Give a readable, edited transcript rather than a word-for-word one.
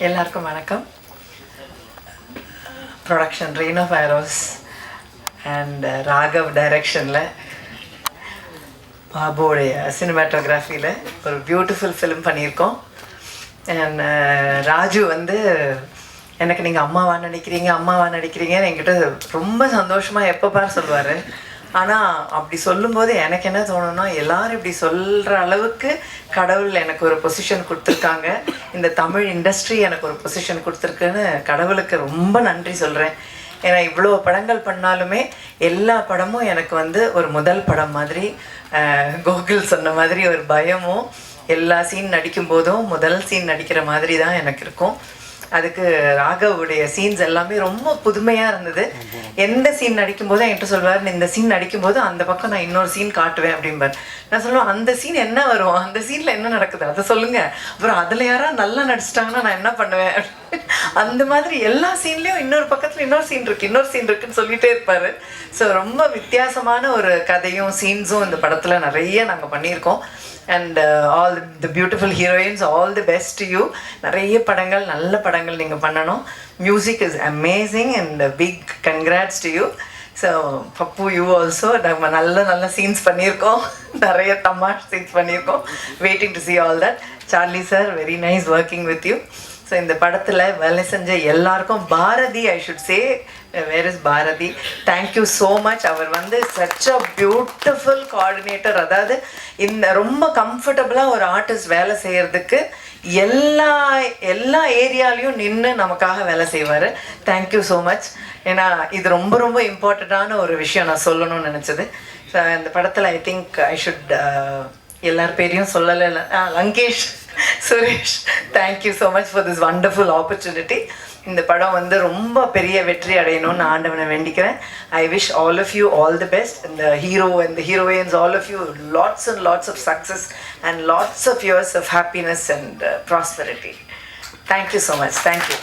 எல்லாருக்கும் வணக்கம். Production Reno Firoz and Raghav டைரக்ஷனில் பாபுடைய சினிமாட்டோகிராஃபியில் ஒரு பியூட்டிஃபுல் ஃபிலிம் பண்ணியிருக்கோம். அண்ட் ராஜு வந்து எனக்கு நீங்கள் அம்மாவா நடிக்கிறீங்கன்னு என்கிட்ட ரொம்ப சந்தோஷமாக எப்போ பார் சொல்லுவார். ஆனால் அப்படி சொல்லும்போது எனக்கு என்ன தோணுன்னா, எல்லோரும் இப்படி சொல்கிற அளவுக்கு கடவுள் எனக்கு ஒரு பொசிஷன் கொடுத்துருக்காங்க, இந்த தமிழ் இண்டஸ்ட்ரி எனக்கு ஒரு பொசிஷன் கொடுத்துருக்குன்னு கடவுளுக்கு ரொம்ப நன்றி சொல்கிறேன். ஏன்னா இவ்வளோ படங்கள் பண்ணாலுமே எல்லா படமும் எனக்கு வந்து ஒரு முதல் படம் மாதிரி, கோகுல் சொன்ன மாதிரி ஒரு பயமும், எல்லா சீன் நடிக்கும் போதும் முதல் சீன் நடிக்கிற மாதிரி தான் எனக்கு இருக்கும். அதுக்கு ராகவுடைய சீன்ஸ் எல்லாமே ரொம்ப புதுமையாக இருந்தது. எந்த சீன் நடிக்கும்போது என்கிட்ட சொல்வார், இந்த சீன் நடிக்கும்போது அந்த பக்கம் நான் இன்னொரு சீன் காட்டுவேன் அப்படிம்பார். நான் சொல்லுவேன், அந்த சீன் என்ன வரும், அந்த சீனில் என்ன நடக்குது அதை சொல்லுங்கள், அப்புறம் அதில் யாராவது நல்லா நடிச்சிட்டாங்கன்னா நான் என்ன பண்ணுவேன். அந்த மாதிரி எல்லா சீன்லேயும் இன்னொரு பக்கத்தில் இன்னொரு சீன் இருக்குன்னு சொல்லிகிட்டே இருப்பார். ஸோ ரொம்ப வித்தியாசமான ஒரு கதையும் சீன்ஸும் இந்த படத்தில் நிறைய நாங்கள் பண்ணியிருக்கோம். And all the beautiful heroines, all the best to you. நிறைய படங்கள், நல்ல படங்கள் நீங்கள் பண்ணணும். Music is amazing and big congrats to you. So Pappu, you also. நம்ம நல்ல சீன்ஸ் பண்ணியிருக்கோம், நிறைய தமாஷ் சீன்ஸ் பண்ணியிருக்கோம். Waiting to see all that. Charlie sir, very nice working with you. So இந்த படத்தில் வேலை செஞ்ச எல்லாருக்கும், Bharathi, I should say, where is Bharathi, thank you so much. அவர் வந்து சச் அ பியூட்டிஃபுல் கோஆர்டினேட்டர். அதாவது இந்த ரொம்ப கம்ஃபர்டபுளாக ஒரு ஆர்டிஸ்ட் வேலை செய்கிறதுக்கு எல்லா ஏரியாலையும் நின்று நமக்காக வேலை செய்வார். Thank you so much. ஏன்னா இது ரொம்ப ரொம்ப இம்பார்ட்டண்ட்டான ஒரு விஷயம் நான் சொல்லணும்னு நினச்சது. ஸோ இந்த படத்தில் ஐ திங்க் ஐ ஷுட் எல்லார் பேரையும் சொல்லலை. Lankesh, Suresh, thank you so much for this wonderful opportunity. இந்த படம் வந்து ரொம்ப பெரிய வெற்றி அடையணும்னு ஆண்டவனை வேண்டிக்கிறேன். I wish all of you all the best. இந்த hero and the heroines, all of you, lots and lots of success and lots of years of happiness and prosperity. Thank you so much. Thank you.